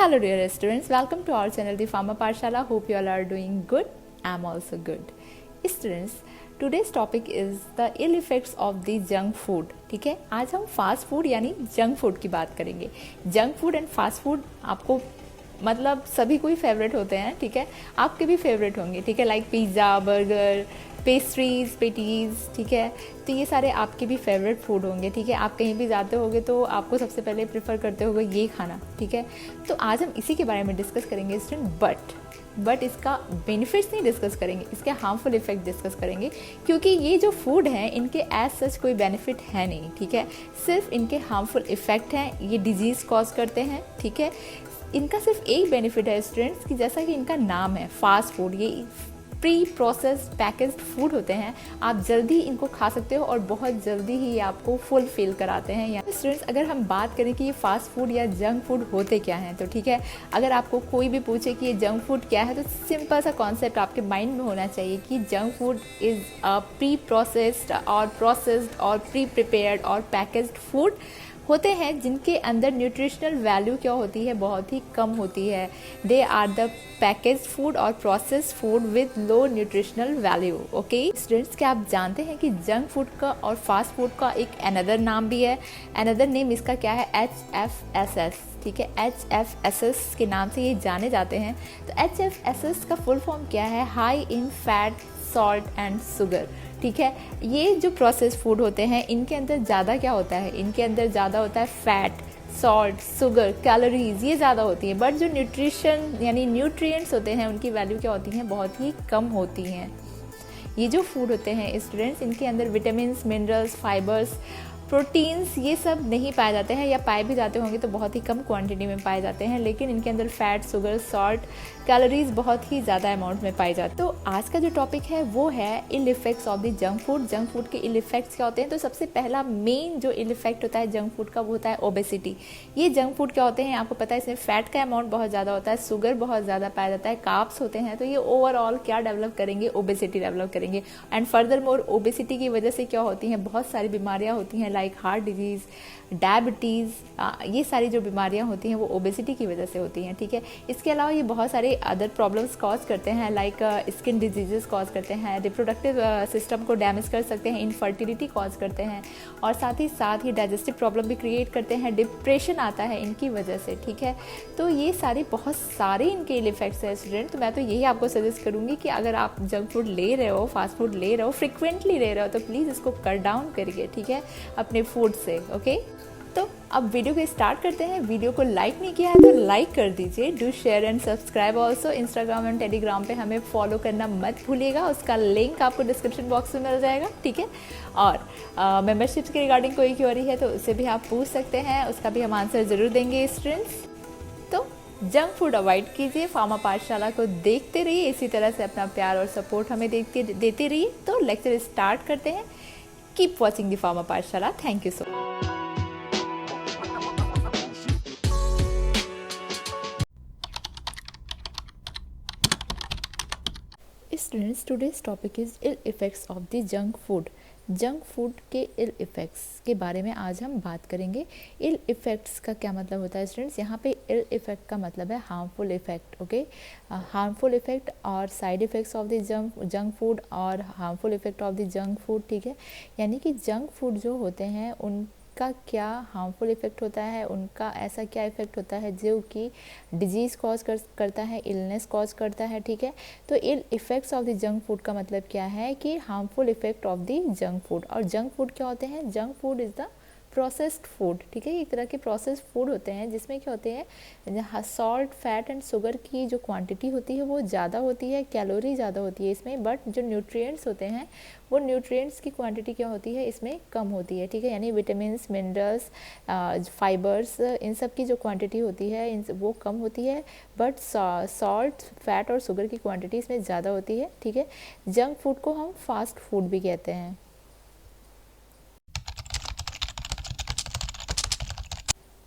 Hello dear students, welcome to our channel The Pharma Pathshala. Hope you all are doing good. I'm also good. Students, today's topic is the ill effects of the junk food. ठीक है, आज हम fast food यानी junk food की बात करेंगे. Junk food and fast food आपको मतलब सभी कोई फेवरेट होते हैं. ठीक है, आपके भी फेवरेट होंगे. ठीक है, like pizza, burger, pastries, patties. ठीक है, तो ये सारे आपके भी फेवरेट फूड होंगे. ठीक है, आप कहीं भी जाते होगे तो आपको सबसे पहले प्रेफर करते होगे ये खाना. ठीक है, तो आज हम इसी के बारे में डिस्कस करेंगे स्टूडेंट. बट इसका बेनिफिट्स नहीं डिस्कस करेंगे, इसके हार्मफुल इफेक्ट डिस्कस करेंगे, क्योंकि ये जो फूड हैं इनके एज सच कोई बेनिफिट है नहीं. ठीक है, सिर्फ इनके हार्मफुल इफेक्ट हैं. ये डिजीज़ कॉज करते हैं. ठीक है, इनका सिर्फ एक बेनिफिट है स्टूडेंट्स कि जैसा कि इनका नाम है फास्ट फूड, ये प्री प्रोसेस्ड पैकेज्ड फूड होते हैं. आप जल्दी इनको खा सकते हो और बहुत जल्दी ही ये आपको फुल फिल कराते हैं. या स्टूडेंट्स, अगर हम बात करें कि ये फास्ट फूड या जंक फूड होते क्या हैं, तो ठीक है, अगर आपको कोई भी पूछे कि ये जंक फूड क्या है, तो सिंपल सा कॉन्सेप्ट आपके माइंड में होना चाहिए कि junk food is a pre processed और प्री प्रिपेयर्ड और पैकेज्ड फूड होते हैं जिनके अंदर न्यूट्रिशनल वैल्यू क्या होती है, बहुत ही कम होती है. They are the package food और processed food with low nutritional value. Okay students, क्या आप जानते हैं कि जंक फूड का और फास्ट फूड का एक अनदर नाम भी है. अनदर नेम इसका क्या है? HFSS. ठीक है, HFSS के नाम से ये जाने जाते हैं. तो HFSS का फुल फॉर्म क्या है? High in fat, salt and sugar. ठीक है, ये जो प्रोसेस फूड होते हैं इनके अंदर ज़्यादा क्या होता है? इनके अंदर ज़्यादा होता है फैट, सॉल्ट, शुगर, कैलोरीज, ये ज़्यादा होती है. बट जो न्यूट्रिशन यानी न्यूट्रिएंट्स होते हैं उनकी वैल्यू क्या होती हैं? बहुत ही कम होती हैं. ये जो फूड होते हैं स्टूडेंट्स, इनके अंदर विटामिन, मिनरल्स, फाइबर्स, प्रोटीन्स ये सब नहीं पाए जाते हैं, या पाए भी जाते होंगे तो बहुत ही कम क्वांटिटी में पाए जाते हैं. लेकिन इनके अंदर फैट, शुगर, सॉल्ट, कैलोरीज बहुत ही ज़्यादा अमाउंट में पाई जाती है. तो आज का जो टॉपिक है वो है ill effects of the junk food. Junk food के इल इफेक्ट्स क्या होते हैं? तो सबसे पहला मेन जो इल इफेक्ट होता है जंक फूड का वो होता है ओबेसिटी. ये जंक फूड क्या होते हैं आपको पता है, इसमें फैट का अमाउंट बहुत ज़्यादा होता है, शुगर बहुत ज़्यादा पाया जाता है, कार्ब्स होते हैं. तो ये ओवरऑल क्या डेवलप करेंगे? ओबेसिटी डेवलप करेंगे. एंड फर्दर मोर ओबेसिटी की वजह से क्या होती हैं? बहुत सारी बीमारियाँ होती हैं, लाइक हार्ट डिजीज़, डायबिटीज़. ये सारी जो बीमारियां होती हैं वो ओबेसिटी की वजह से होती हैं. ठीक है, इसके अलावा ये बहुत सारे अदर प्रॉब्लम्स कॉज करते हैं, लाइक स्किन डिजीजेस कॉज करते हैं, रिप्रोडक्टिव सिस्टम को डैमेज कर सकते हैं, इनफर्टिलिटी कॉज करते हैं, और साथ ही डाइजेस्टिव प्रॉब्लम भी क्रिएट करते हैं, डिप्रेशन आता है इनकी वजह से. ठीक है, तो ये सारे बहुत सारे इनके इफेक्ट्स हैं स्टूडेंट. तो मैं तो यही आपको सजेस्ट करूँगी कि अगर आप जंक फूड ले रहे हो, फास्ट फूड ले रहे हो, फ्रिक्वेंटली ले रहे हो, तो प्लीज़ इसको कट डाउन करिए. ठीक है, अपने फूड से. ओके, तो अब वीडियो को स्टार्ट करते हैं. वीडियो को लाइक नहीं किया है तो लाइक कर दीजिए. Do share and subscribe also. Instagram and Telegram पे हमें फॉलो करना मत भूलिएगा, उसका लिंक आपको डिस्क्रिप्शन बॉक्स में मिल जाएगा. ठीक है, और मेंबरशिप्स के रिगार्डिंग कोई क्वेरी है तो उससे भी आप पूछ सकते हैं, उसका भी हम आंसर ज़रूर देंगे स्टूडेंट्स. तो जंक फूड अवॉइड कीजिए, फार्मा पाठशाला को देखते रहिए, इसी तरह से अपना प्यार और सपोर्ट हमें देते रहिए. तो लेक्चर स्टार्ट करते हैं. Keep watching the pharma Pathshala. Thank you so much. Students, today's topic is ill effects of the junk food. Junk food के इल इफ़ेक्ट्स के बारे में आज हम बात करेंगे. इल इफ़ेक्ट्स का क्या मतलब होता है स्टूडेंट्स? यहाँ पे इल इफ़ेक्ट का मतलब है harmful effect. Okay, harmful effect और side effects of the junk food और harmful effect of the junk food. ठीक है, यानी कि जंक फूड जो होते हैं उनका क्या हार्मफुल इफ़ेक्ट होता है, उनका ऐसा क्या इफ़ेक्ट होता है जो कि डिजीज़ कॉज करता है, इलनेस कॉज करता है. ठीक है, तो ill effects of the junk food का मतलब क्या है कि harmful effect of the junk food. और जंक फूड क्या होते हैं? Junk food is the processed food. ठीक है, एक तरह के प्रोसेस्ड फूड होते हैं जिसमें क्या होते हैं, सॉल्ट, फैट एंड शुगर की जो क्वांटिटी होती है वो ज़्यादा होती है, कैलोरी ज़्यादा होती है इसमें, बट जो न्यूट्रिएंट्स होते हैं वो न्यूट्रिएंट्स की क्वांटिटी क्या होती है इसमें कम होती है. ठीक है, यानी विटामिन, मिनरल्स, फाइबर्स, इन सब की जो क्वांटिटी होती है वो कम होती है, बट सॉल्ट, फैट और शुगर की क्वांटिटी इसमें ज़्यादा होती है. ठीक है, जंक फूड को हम फास्ट फूड भी कहते हैं.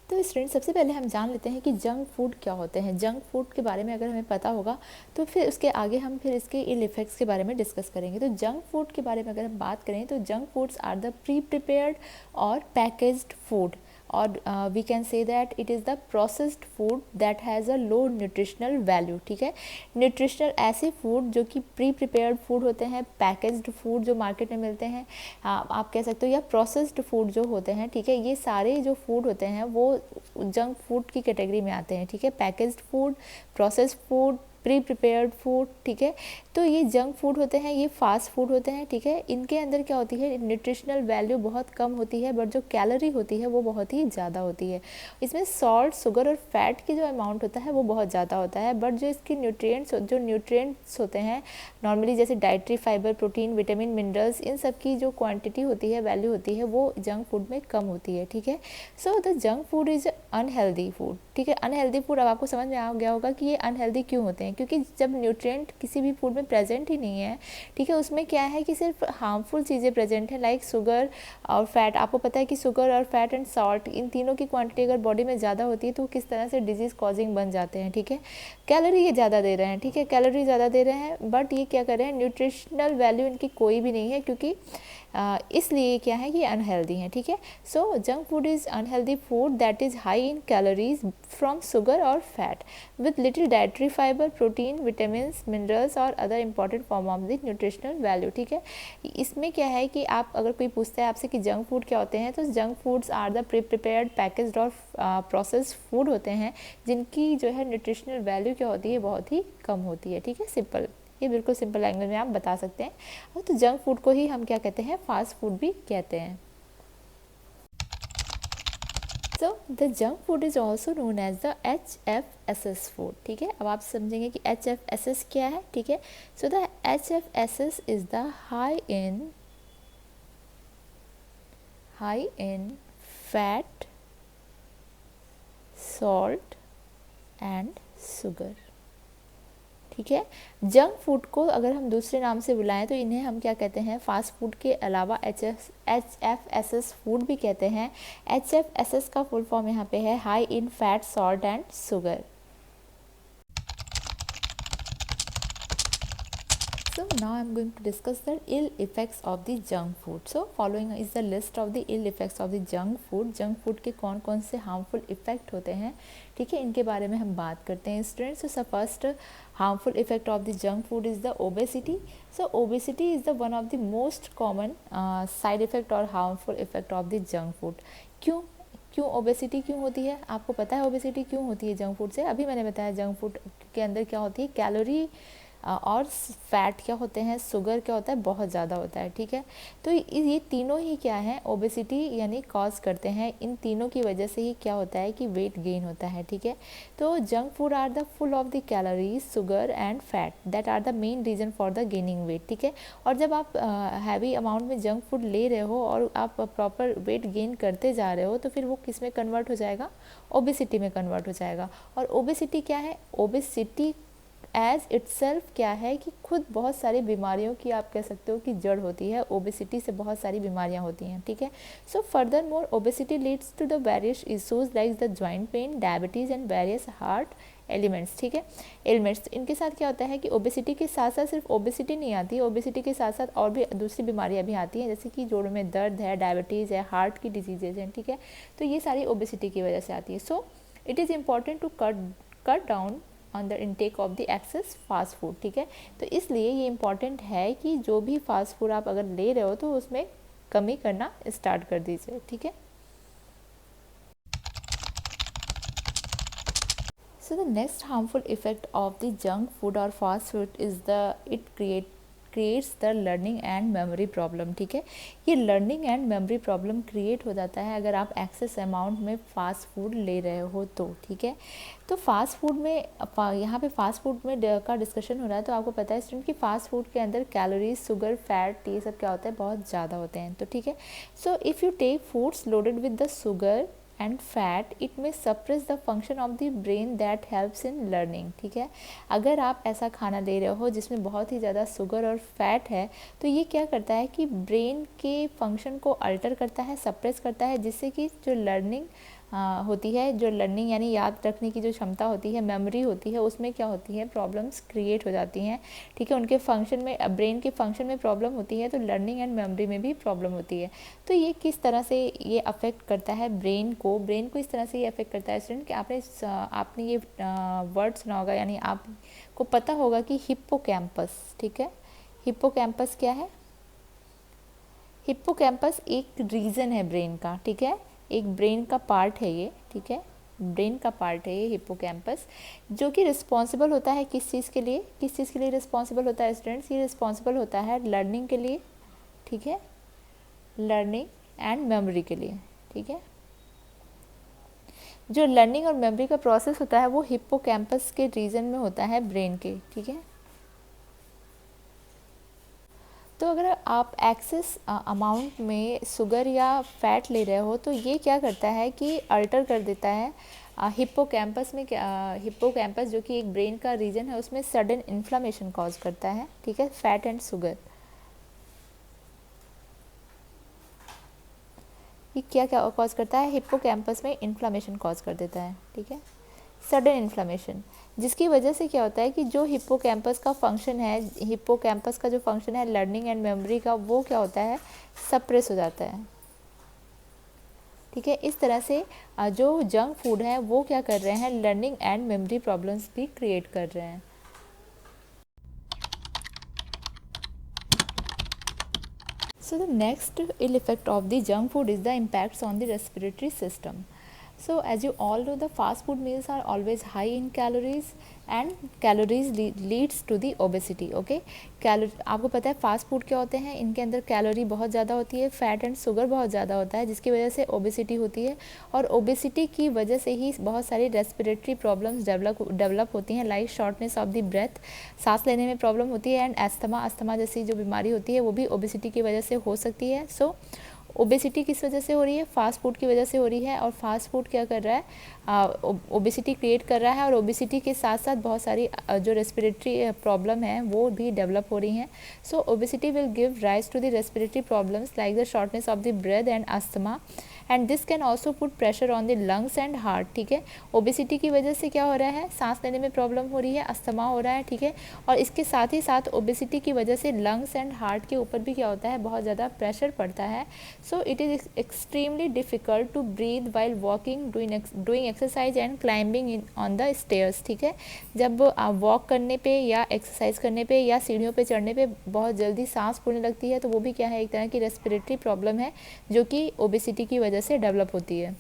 तो स्टूडेंट, सबसे पहले हम जान लेते हैं कि जंक फूड क्या होते हैं. जंक फूड के बारे में अगर हमें पता होगा तो फिर उसके आगे हम फिर इसके इल इफेक्ट्स के बारे में डिस्कस करेंगे. तो जंक फूड के बारे में अगर हम बात करें तो junk foods are the pre prepared और पैकेज्ड फूड और we can say that it is the processed food that has a low nutritional value, ठीक है। न्यूट्रिशनल ऐसे फूड जो कि प्री प्रिपेयर्ड फूड होते हैं, पैकेज्ड फूड जो मार्केट में मिलते हैं, आप कह सकते हो, या प्रोसेस्ड फूड जो होते हैं, ठीक है, ये सारे जो फूड होते हैं वो जंक फूड की कैटेगरी में आते हैं, ठीक है। Packaged food, processed food, pre prepared food, ठीक है। तो ये जंक फूड होते हैं, ये फास्ट फूड होते हैं, ठीक है। इनके अंदर क्या होती है, न्यूट्रिशनल वैल्यू बहुत कम होती है, बट जो कैलोरी होती है वो बहुत ही ज़्यादा होती है। इसमें सॉल्ट, शुगर और फैट की जो अमाउंट होता है वो बहुत ज़्यादा होता है, बट जो इसके न्यूट्रिएंट्स होते हैं नॉर्मली, जैसे dietary fibre, protein, vitamin, minerals, इन सब की जो क्वांटिटी होती है, वैल्यू होती है, वो जंक फूड में कम होती है, ठीक है। सो the junk food is unhealthy food, ठीक है। अनहेल्दी फूड, अब आपको समझ में आ गया होगा कि ये अनहेल्दी क्यों होते हैं, क्योंकि जब न्यूट्रिएंट किसी भी फूड में प्रेजेंट ही नहीं है, ठीक है, उसमें क्या है कि सिर्फ हार्मफुल चीज़ें प्रेजेंट है, लाइक शुगर और फैट। आपको पता है कि शुगर और फैट एंड सॉल्ट, इन तीनों की क्वांटिटी अगर बॉडी में ज़्यादा होती है तो किस तरह से डिजीज़ कॉजिंग बन जाते हैं, ठीक है। कैलोरी ये ज़्यादा दे रहे हैं, ठीक है, कैलोरी ज़्यादा दे रहे हैं, बट ये क्या कर रहे हैं, न्यूट्रिशनल वैल्यू इनकी कोई भी नहीं है, क्योंकि इसलिए क्या है कि अनहेल्दी हैं, ठीक है। So junk food is unhealthy food that is high in calories from sugar और fat with little dietary fibre, protein, vitamins, minerals और other important form of the nutritional value, ठीक है। इसमें क्या है कि आप अगर कोई पूछता है आपसे कि जंक फूड क्या होते हैं, तो junk foods are the pre prepared, packaged और प्रोसेस्ड फूड होते हैं, जिनकी जो है न्यूट्रिशनल वैल्यू क्या होती है, बहुत ही कम होती है, ठीक है। सिंपल, ये बिल्कुल सिंपल लैंग्वेज में आप बता सकते हैं। और तो जंक फूड को ही हम क्या कहते हैं, फास्ट फूड भी कहते हैं। So the junk food is also known as the HFSS food, ठीक है। अब आप समझेंगे कि HFSS क्या है, ठीक है। So the HFSS is the high in fat, salt and sugar, ठीक है। जंक फूड को अगर हम दूसरे नाम से बुलाएं तो इन्हें हम क्या कहते हैं, फास्ट फूड के अलावा HFSS फूड भी कहते हैं। HFSS का फुल फॉर्म यहाँ पे है high in fat, salt and sugar. So now I am going to discuss the ill effects of the junk food. So following is the list of the ill effects of the junk food. Junk food के कौन कौन से harmful effect होते हैं, ठीक है, इनके बारे में हम बात करते हैं students. So first harmful effect of the junk food is the obesity. So obesity is the one of the most common side effect or harmful effect of the junk food. क्यों ओबेसिटी क्यों होती है, आपको पता है obesity क्यों होती है जंक फूड से? अभी मैंने बताया जंक फूड के अंदर क्या होती है, कैलोरी और फैट क्या होते हैं, शुगर क्या होता है, बहुत ज़्यादा होता है, ठीक है। तो ये तीनों ही क्या है, ओबेसिटी यानी कॉज करते हैं। इन तीनों की वजह से ही क्या होता है कि वेट गेन होता है, ठीक है। तो junk food are the full of the calories, sugar and fat that are the main reason for the gaining weight, ठीक है। और जब आप हैवी अमाउंट में जंक फूड ले रहे हो और आप प्रॉपर वेट गेन करते जा रहे हो, तो फिर वो किस में कन्वर्ट हो जाएगा, ओबेसिटी में कन्वर्ट हो जाएगा। और ओबेसिटी क्या है, ओबेसिटी एज इट्सेल्फ क्या है कि खुद बहुत सारी बीमारियों की आप कह सकते हो कि जड़ होती है। ओबेसिटी से बहुत सारी बीमारियां होती हैं, ठीक है। So further more obesity leads to the various issues like the joint pain, diabetes and various heart elements, ठीक है, एलिमेंट्स। इनके साथ क्या होता है कि ओबेसिटी के साथ साथ सिर्फ ओबेसिटी नहीं आती है, ओबेसिटी के साथ साथ और भी दूसरी बीमारियां भी आती हैं, जैसे कि जोड़ों में दर्द है, डायबिटीज़ है, हार्ट की डिजीजेज हैं, ठीक है। तो ये सारी ओबेसिटी की वजह से आती है। So it is important to cut down on the intake of the excess fast food, ठीक है। तो इसलिए ये इम्पॉर्टेंट है कि जो भी फास्ट फूड आप अगर ले रहे हो तो उसमें कमी करना स्टार्ट कर दीजिए, ठीक है। So the next harmful effect of the junk food or fast food is it creates the learning and memory problem, ठीक है। ये learning and memory problem create हो जाता है अगर आप excess amount में fast food ले रहे हो तो, ठीक है। तो फास्ट फूड में यहाँ पे फास्ट फूड में का डिस्कशन हो रहा है, तो आपको पता है स्टूडेंट कि फास्ट फूड के अंदर कैलोरीज, शुगर, फैट, ये सब क्या होता है, बहुत ज़्यादा होते हैं, तो ठीक है। So if you take foods loaded with the sugar and fat, it may suppress the function of the brain that helps in learning, ठीक है। अगर आप ऐसा खाना ले रहे हो जिसमें बहुत ही ज़्यादा शुगर और फैट है, तो ये क्या करता है कि ब्रेन के फंक्शन को अल्टर करता है, सप्रेस करता है, जिससे कि जो लर्निंग होती है, जो लर्निंग यानी याद रखने की जो क्षमता होती है, मेमोरी होती है, उसमें क्या होती है, प्रॉब्लम्स क्रिएट हो जाती हैं, ठीक है। उनके फंक्शन में, ब्रेन के फंक्शन में प्रॉब्लम होती है, तो लर्निंग एंड मेमोरी में भी प्रॉब्लम होती है। तो ये किस तरह से ये अफेक्ट करता है ब्रेन को इस तरह से ये अफेक्ट करता है स्टूडेंट कि आपने ये वर्ड सुना होगा, यानी आपको पता होगा कि हिप्पोकैम्पस, ठीक है। हिप्पोकैम्पस क्या है? हिप्पोकैम्पस एक रीजन है ब्रेन का, ठीक है, एक ब्रेन का पार्ट है ये, ठीक है, ब्रेन का पार्ट है ये हिप्पोकैम्पस, जो कि रिस्पॉन्सिबल होता है किस चीज़ के लिए, रिस्पॉन्सिबल होता है स्टूडेंट्स? ये रिस्पॉन्सिबल होता है लर्निंग के लिए, ठीक है, लर्निंग एंड मेमोरी के लिए, ठीक है। जो लर्निंग और मेमोरी का प्रोसेस होता है वो हिप्पोकैम्पस के रीजन में होता है ब्रेन के, ठीक है। तो अगर आप एक्सेस अमाउंट में शुगर या फैट ले रहे हो तो ये क्या करता है कि अल्टर कर देता है हिप्पोकैम्पस में। हिप्पोकैम्पस जो कि एक ब्रेन का रीजन है, उसमें सडन इन्फ्लामेशन कॉज करता है, ठीक है, फैट एंड शुगर। ये क्या क्या कॉज करता है? हिप्पोकैम्पस में इन्फ्लामेशन कॉज कर देता है, ठीक है, सडन इन्फ्लामेशन, जिसकी वजह से क्या होता है कि जो हिप्पोकैम्पस का फंक्शन है, हिप्पोकैम्पस का जो फंक्शन है लर्निंग एंड मेमोरी का, वो क्या होता है, सप्रेस हो जाता है, ठीक है। इस तरह से जो जंक फूड है वो क्या कर रहे हैं, लर्निंग एंड मेमोरी प्रॉब्लम्स भी क्रिएट कर रहे हैं। So the next ill effect of the junk food is the impacts on the respiratory system. So as you all know, the fast food meals are always high in calories and calories leads to the obesity. Okay, आपको पता है fast food क्या होते हैं, इनके अंदर calorie बहुत ज़्यादा होती है, फैट एंड शुगर बहुत ज़्यादा होता है, जिसकी वजह से ओबेसिटी होती है, और ओबेसिटी की वजह से ही बहुत सारी रेस्पिरेटरी प्रॉब्लम्स डेवलप होती हैं, like shortness of the breath, सांस लेने में प्रॉब्लम होती है, एंड अस्थमा जैसी जो बीमारी होती है वो भी ओबेसिटी की वजह से हो सकती है। सो ओबेसिटी किस वजह से हो रही है? फास्ट फूड की वजह से हो रही है, और फास्ट फूड क्या कर रहा है, ओबेसिटी क्रिएट कर रहा है, और ओबेसिटी के साथ साथ बहुत सारी जो रेस्पिरेटरी प्रॉब्लम है वो भी डेवलप हो रही हैं। So obesity will give rise to the respiratory problems like the shortness of the breath and asthma, and this can also put pressure on the lungs and heart, ठीक है। Obesity की वजह से क्या हो रहा है, सांस लेने में प्रॉब्लम हो रही है, अस्थमा हो रहा है, ठीक है, और इसके साथ ही साथ ओबेसिटी की वजह से लंग्स एंड हार्ट के ऊपर भी क्या होता है, बहुत ज़्यादा प्रेशर पड़ता है। So it is extremely difficult to breathe while walking, doing exercise and climbing on the stairs, ठीक है। जब वॉक करने पे या एक्सरसाइज करने पे या सीढ़ियों पे चढ़ने पे बहुत जल्दी सांस फूलने लगती है, तो वो भी क्या है, एक तरह की रेस्पिरेटरी प्रॉब्लम है जो कि ओबेसिटी की वजह से डेवलप होती है।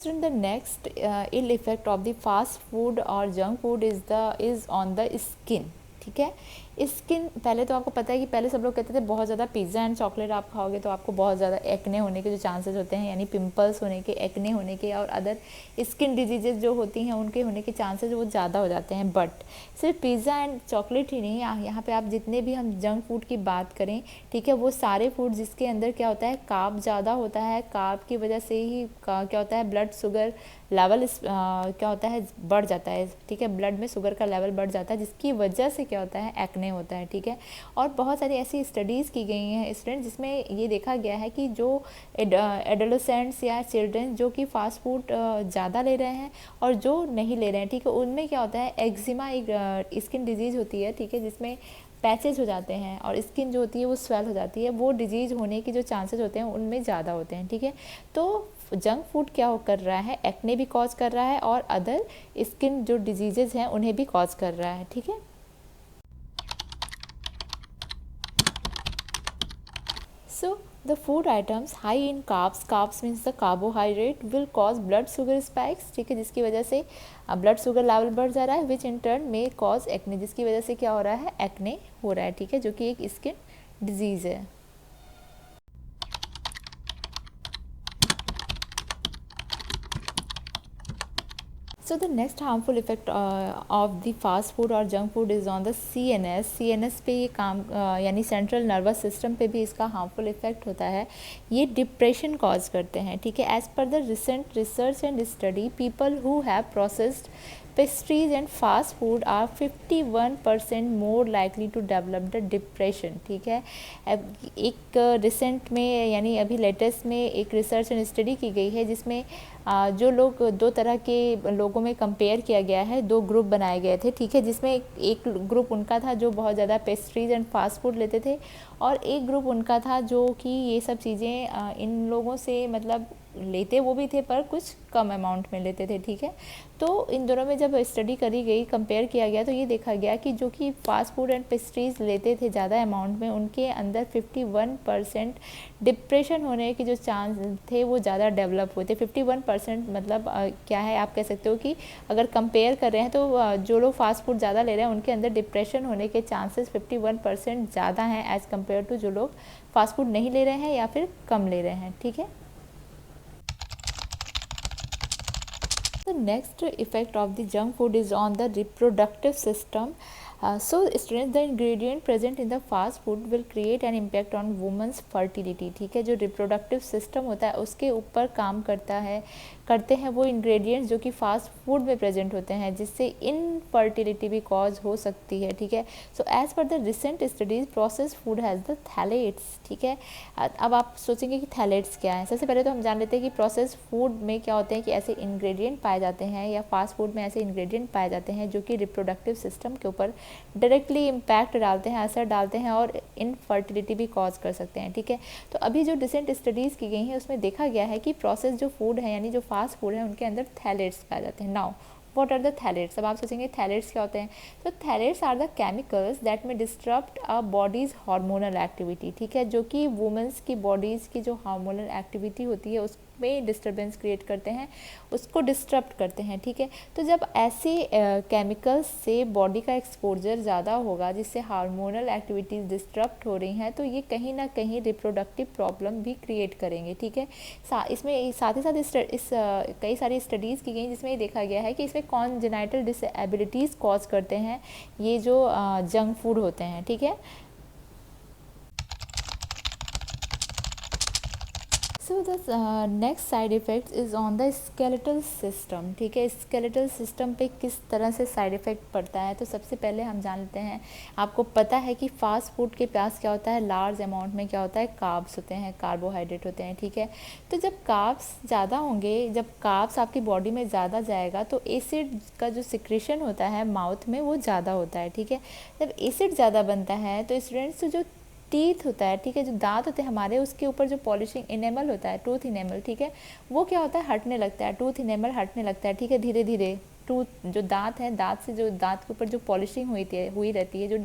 The next ill effect of the fast food or junk food is on the skin, ठीक है। स्किन, पहले तो आपको पता है कि पहले सब लोग कहते थे बहुत ज़्यादा पिज़्ज़ा एंड चॉकलेट आप खाओगे तो आपको बहुत ज़्यादा एक्ने होने के जो चांसेस होते हैं, यानी पिंपल्स होने के, एक्ने होने के और अदर स्किन डिजीजेज जो होती हैं उनके होने के चांसेस वो ज़्यादा हो जाते हैं। बट सिर्फ पिज़्ज़ा एंड चॉकलेट ही नहीं, यहाँ पे आप जितने भी हम जंक फूड की बात करें, ठीक है, वो सारे फूड जिसके अंदर क्या होता है, कार्ब ज़्यादा होता है, कार्ब की वजह से ही क्या होता है, ब्लड शुगर लेवल क्या होता है, बढ़ जाता है, ठीक है, ब्लड में शुगर का लेवल बढ़ जाता है, जिसकी वजह से क्या होता है, एक्ने होता है, ठीक है। और बहुत सारी ऐसी स्टडीज़ की गई हैं स्टूडेंट, जिसमें ये देखा गया है कि जो एडोलेसेंट्स या चिल्ड्रन जो कि फास्ट फूड ज़्यादा ले रहे हैं और जो नहीं ले रहे हैं, ठीक है, उनमें क्या होता है, एक्जिमा एक स्किन डिजीज़ होती है, ठीक है, जिसमें पैचेज हो जाते हैं और स्किन जो होती है वो स्वेल हो जाती है, वो डिजीज़ होने के जो चांसेस होते हैं उनमें ज़्यादा होते हैं, ठीक है। तो जंक फूड क्या कर रहा है, एक्ने भी कॉज कर रहा है और अदर स्किन जो डिजीजेज हैं उन्हें भी कॉज कर रहा है, ठीक है। So the food items high in carbs means the carbohydrate will cause blood sugar spikes, ठीक है, जिसकी वजह से ब्लड शुगर लेवल बढ़ जा रहा है, विच इन टर्न में कॉज एक्ने, जिसकी वजह से क्या हो रहा है, एक्ने हो रहा है, ठीक है, जो कि एक स्किन डिजीज़ है। So the next harmful effect of the fast food और junk food is on the CNS पे ये काम यानी सेंट्रल नर्वस सिस्टम पे भी इसका हार्मफुल इफेक्ट होता है। ये डिप्रेशन कॉज करते हैं, ठीक है। As per the recent research and study, people who have processed pastries and fast food are 51% more likely to develop the depression. ठीक है, अब एक रिसेंट में यानी अभी लेटेस्ट में एक रिसर्च एंड स्टडी की गई है जिसमें जो लोग दो तरह के लोगों में कंपेयर किया गया है, दो ग्रुप बनाए गए थे। ठीक है, जिसमें एक ग्रुप उनका था जो बहुत ज़्यादा पेस्ट्रीज एंड फास्ट फूड लेते थे, और एक ग्रुप उनका था जो कि ये सब चीज़ें इन लोगों से मतलब लेते वो भी थे पर कुछ कम अमाउंट में लेते थे। ठीक है, तो इन दोनों में जब स्टडी करी गई, कंपेयर किया गया, तो ये देखा गया कि जो कि फास्ट फूड एंड पेस्ट्रीज लेते थे ज़्यादा अमाउंट में, उनके अंदर 51% डिप्रेशन होने के जो चांस थे वो ज़्यादा डेवलप हुए थे। 51% मतलब क्या है, आप कह सकते हो कि अगर कंपेयर कर रहे हैं तो जो लोग फास्ट फूड ज़्यादा ले रहे हैं उनके अंदर डिप्रेशन होने के चांसेस 51% ज़्यादा हैं एज़ कम्पेयर टू जो लोग फास्ट फूड नहीं ले रहे हैं या फिर कम ले रहे हैं। ठीक है, the next effect of the junk food is on the reproductive system. So students, the ingredient present in the fast food will create an impact on women's fertility. ठीक है, जो रिप्रोडक्टिव सिस्टम होता है उसके ऊपर काम करते हैं वो इंग्रेडिएंट्स जो कि फास्ट फूड में प्रेजेंट होते हैं, जिससे इनफर्टिलिटी भी कॉज हो सकती है। ठीक है, so as per the recent studies process food has the phthalates. ठीक है, अब आप सोचेंगे कि थैलेट्स क्या है। सबसे पहले तो हम जान लेते हैं कि प्रोसेस फूड में क्या होते हैं कि ऐसे इंग्रेडिएंट पाए जाते हैं या फास्ट फूड में ऐसे इंग्रेडिएंट पाए जाते हैं जो कि रिप्रोडक्टिव सिस्टम के ऊपर डायरेक्टली इम्पैक्ट डालते हैं, असर डालते हैं और इनफर्टिलिटी भी कॉज कर सकते हैं। ठीक है, तो अभी जो रिसेंट स्टडीज़ की गई हैं उसमें देखा गया है कि प्रोसेस जो फूड है यानी जो फास्ट फूड है उनके अंदर थैलेट्स पाए जाते हैं। Now what are the phthalates. अब आप सोचेंगे थैलेट्स क्या होते हैं, तो phthalates are the chemicals that may disturb a body's hormonal activity. ठीक है, जो कि वुमेंस की बॉडीज़ की जो हार्मोनल एक्टिविटी होती है उसमें डिस्टर्बेंस क्रिएट करते हैं, उसको डिस्टर्ब करते हैं। ठीक है, तो जब ऐसे केमिकल्स से बॉडी का एक्सपोजर ज़्यादा होगा जिससे हार्मोनल एक्टिविटीज़ डिस्टर्ब हो रही हैं, तो ये कहीं ना कहीं रिप्रोडक्टिव प्रॉब्लम भी क्रिएट करेंगे। ठीक है, इसमें साथ ही साथ कई सारी स्टडीज़ की गई जिसमें ये देखा गया है कि इसमें कॉन्जेनाइटल डिसेबिलिटीज़ कॉज करते हैं ये जो जंक फूड होते हैं। ठीक है, so the next side effect is on the skeletal system. ठीक है, स्केलेटल सिस्टम पे किस तरह से साइड इफ़ेक्ट पड़ता है, तो सबसे पहले हम जान लेते हैं, आपको पता है कि फास्ट फूड के पास क्या होता है, लार्ज अमाउंट में क्या होता है, कार्ब्स होते हैं, कार्बोहाइड्रेट होते हैं। ठीक है, तो जब कार्ब्स ज़्यादा होंगे, जब कार्ब्स आपकी बॉडी में ज़्यादा जाएगा तो एसिड का जो सिक्रेशन होता है माउथ में वो ज़्यादा होता है। ठीक है, जब एसिड ज़्यादा बनता है तो स्टूडेंट्स जो टीथ होता है, ठीक है, जो दांत होते हैं हमारे, उसके ऊपर जो पॉलिशिंग इनेमल होता है, टूथ इनेमल, ठीक है, वो क्या होता है, हटने लगता है, टूथ इनेमल हटने लगता है। ठीक है, धीरे धीरे टूथ जो दांत है, दांत से जो दांत के ऊपर जो पॉलिशिंग हुई रहती है, जो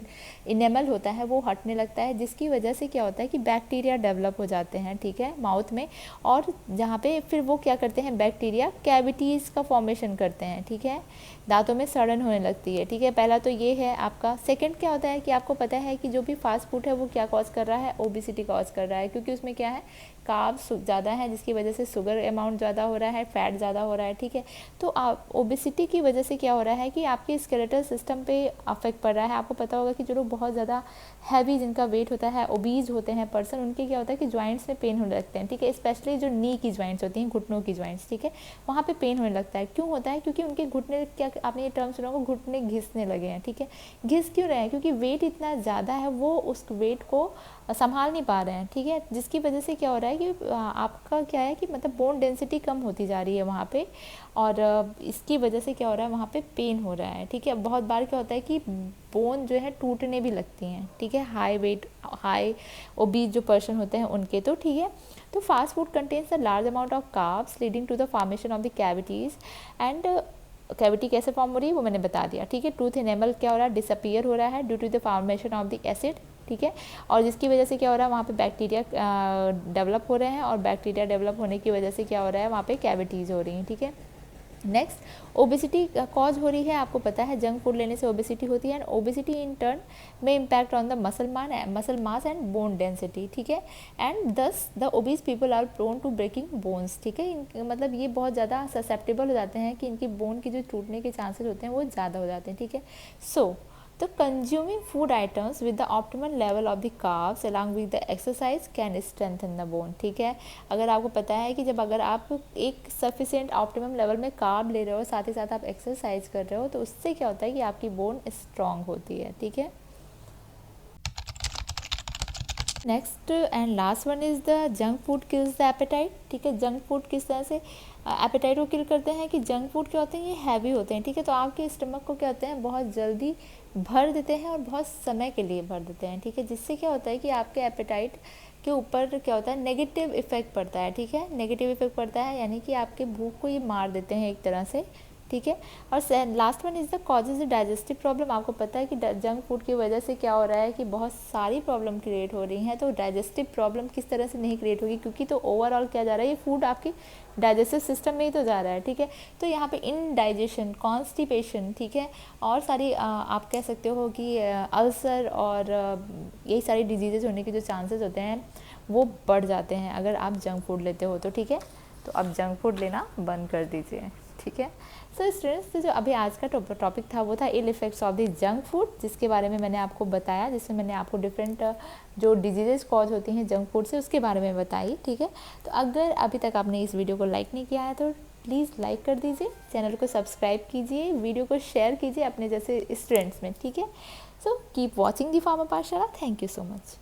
इनेमल होता है वो हटने लगता है, जिसकी वजह से क्या होता है कि बैक्टीरिया डेवलप हो जाते हैं। ठीक है, माउथ में, और जहाँ पे फिर वो क्या करते हैं, बैक्टीरिया कैविटीज़ का फॉर्मेशन करते हैं। ठीक है, दांतों में सड़न होने लगती है। ठीक है, पहला तो ये है आपका। सेकंड क्या होता है कि आपको पता है कि जो भी फास्ट फूड है वो क्या कॉज कर रहा है, ओबेसिटी कॉज कर रहा है, क्योंकि उसमें क्या है, कार्ब्स ज़्यादा है जिसकी वजह से शुगर अमाउंट ज़्यादा हो रहा है, फैट ज़्यादा हो रहा है। ठीक है, तो आप ओबेसिटी की वजह से क्या हो रहा है कि आपके स्केलेटल सिस्टम पे अफेक्ट पड़ रहा है। आपको पता होगा कि जो लोग बहुत ज़्यादा हैवी, जिनका वेट होता है, ओबीज होते हैं पर्सन, उनके क्या होता है कि जॉइंट्स में पेन होने लगते हैं। ठीक है, स्पेशली जो नी की जॉइंट्स होती हैं, घुटनों की जॉइंट्स, ठीक है, वहाँ पे पेन होने लगता है। क्यों होता है, क्योंकि उनके घुटने, क्या आपने ये टर्म सुना होगा, घुटने घिसने लगे हैं। ठीक है, घिस क्यों रहे हैं, क्योंकि वेट इतना ज़्यादा है, वो उस वेट को संभाल नहीं पा रहे हैं। ठीक है, जिसकी वजह से क्या हो रहा है कि आपका क्या है कि मतलब बोन डेंसिटी कम होती जा रही है वहाँ पे, और इसकी वजह से क्या हो रहा है, वहाँ पे पेन हो रहा है। ठीक है, बहुत बार क्या होता है कि बोन जो है टूटने भी लगती हैं। ठीक है, हाई वेट, हाई ओबीज जो पर्सन होते हैं उनके, तो ठीक है, तो fast food contains a large amount of carbs leading to the formation of the cavities, and cavity कैसे फॉर्म हो रही है वो मैंने बता दिया। ठीक है, टूथ इनेमल क्या हो रहा है, डिसअपियर हो रहा है due to the formation of the acid. ठीक है, और जिसकी वजह से क्या हो रहा है, वहाँ पे बैक्टीरिया डेवलप हो रहे हैं, और बैक्टीरिया डेवलप होने की वजह से क्या हो रहा है, वहाँ पे कैविटीज़ हो रही हैं। ठीक है, नेक्स्ट, ओबेसिटी कॉज हो रही है, आपको पता है जंक फूड लेने से ओबेसिटी होती है, एंड ओबेसिटी इन टर्न में impact on the muscle mass and bone density. ठीक है, and thus the obese people are prone to breaking bones. ठीक है, मतलब ये बहुत ज़्यादा ससेप्टेबल हो जाते हैं कि इनकी बोन की जो टूटने के चांसेस होते हैं वो ज़्यादा हो जाते हैं। ठीक है, सो तो consuming food items with the optimal level of the carbs along with the exercise can strengthen the bone. ठीक है, अगर आपको पता है कि जब अगर आप एक सफिशिएंट ऑप्टिमम लेवल में कार्ब ले रहे हो, साथ ही साथ आप एक्सरसाइज कर रहे हो, तो उससे क्या होता है कि आपकी बोन स्ट्रांग होती है। ठीक है, next and last one is the junk food kills the apatite. ठीक है, जंक फूड किस तरह से एपेटाइट को किल करते हैं कि जंक फूड क्या होते हैं, ये हैवी होते हैं। ठीक है, तो आपके स्टमक को क्या होते हैं, बहुत जल्दी भर देते हैं और बहुत समय के लिए भर देते हैं। ठीक है, जिससे क्या होता है कि आपके एपेटाइट के ऊपर क्या होता है, नेगेटिव इफेक्ट पड़ता है। ठीक है, नेगेटिव इफेक्ट पड़ता है, यानी कि आपके भूख को ये मार देते हैं एक तरह से। ठीक है, और last one is the causes digestive problem. आपको पता है कि जंक फूड की वजह से क्या हो रहा है कि बहुत सारी प्रॉब्लम क्रिएट हो रही हैं। तो डाइजेस्टिव प्रॉब्लम किस तरह से नहीं क्रिएट होगी, क्योंकि तो ओवरऑल क्या जा रहा है, ये फूड आपकी डाइजेस्टिव सिस्टम में ही तो जा रहा है। ठीक है, तो यहाँ पे इनडाइजेशन, कॉन्स्टिपेशन, ठीक है, और सारी आप कह सकते हो कि अल्सर और यही सारी डिजीजेज होने के जो चांसेस होते हैं वो बढ़ जाते हैं अगर आप जंक फूड लेते हो तो। ठीक है, तो अब जंक फूड लेना बंद कर दीजिए। ठीक है, सो स्टूडेंट्स, जो अभी आज का टॉपिक था वो था ill effects of the junk food, जिसके बारे में मैंने आपको बताया, जिसमें मैंने आपको डिफरेंट जो डिजीजेज कॉज होती हैं जंक फूड से, उसके बारे में बताई। ठीक है, तो अगर अभी तक आपने इस वीडियो को लाइक नहीं किया है तो प्लीज़ लाइक कर दीजिए, चैनल को सब्सक्राइब कीजिए, वीडियो को शेयर कीजिए अपने जैसे स्टूडेंट्स में। ठीक है, so keep watching the Pharma Pathshala. Thank you so much.